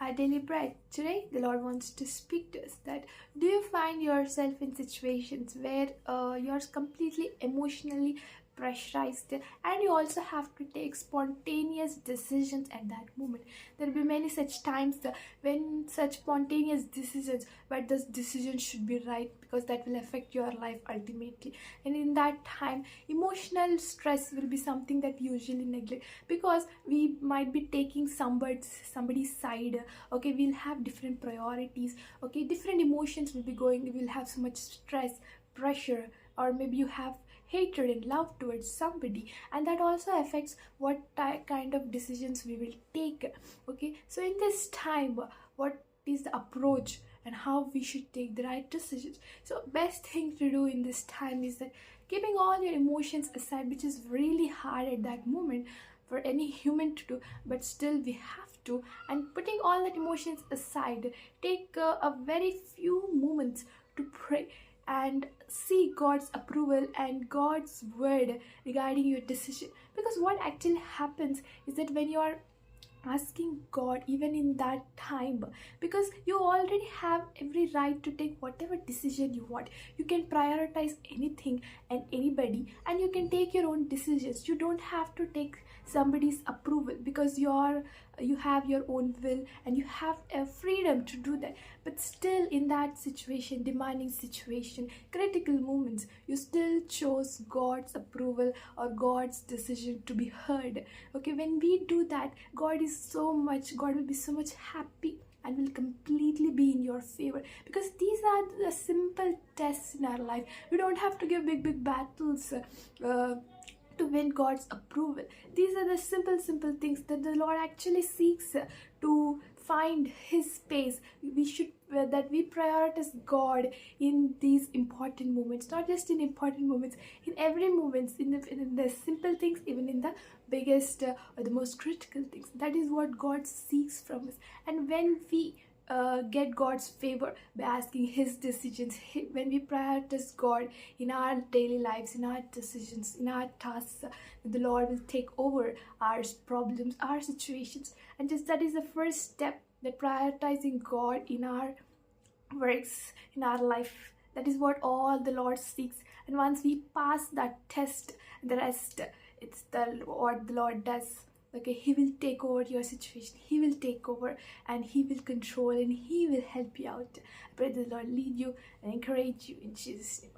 our daily bread. Today, the Lord wants to speak to us that do you find yourself in situations where you're completely emotionally pressurized and you also have to take spontaneous decisions at that moment. There will be many such times when such spontaneous decisions, but those decisions should be right because that will affect your life ultimately. And in that time, emotional stress will be something that we usually neglect because we might be taking somebody's side. Okay, we'll have different priorities. Okay, different emotions will be going. We'll have so much stress, pressure, or maybe you have hatred and love towards somebody, and that also affects what kind of decisions we will take. Okay, so in this time, what is the approach and how we should take the right decisions? So best thing to do in this time is that keeping all your emotions aside, which is really hard at that moment for any human to do, but still we have to. And putting all that emotions aside, take a very few moments to pray and see God's approval and God's word regarding your decision. Because what actually happens is that when you are asking God even in that time, because you already have every right to take whatever decision you want. You can prioritize anything and anybody, and you can take your own decisions. You don't have to take somebody's approval because you have your own will and you have a freedom to do that. But still in that situation, demanding situation, critical moments, you still chose God's approval or God's decision to be heard. Okay, when we do that, God will be so much happy and will completely be in your favor, because these are the simple tests in our life. We don't have to give big battles to win God's approval. These are the simple things that the Lord actually seeks to find His space. We should that we prioritize God in these important moments, not just in important moments, in every moments, in the simple things, even in the biggest or the most critical things. That is what God seeks from us. And when we get God's favor by asking His decisions, when we prioritize God in our daily lives, in our decisions, in our tasks, the Lord will take over our problems, our situations. And just that is the first step, that prioritizing God in our works, in our life. That is what all the Lord seeks. And once we pass that test, the rest, it's what the Lord does. Okay, He will take over your situation. He will take over and He will control and He will help you out. I pray the Lord lead you and encourage you in Jesus' name.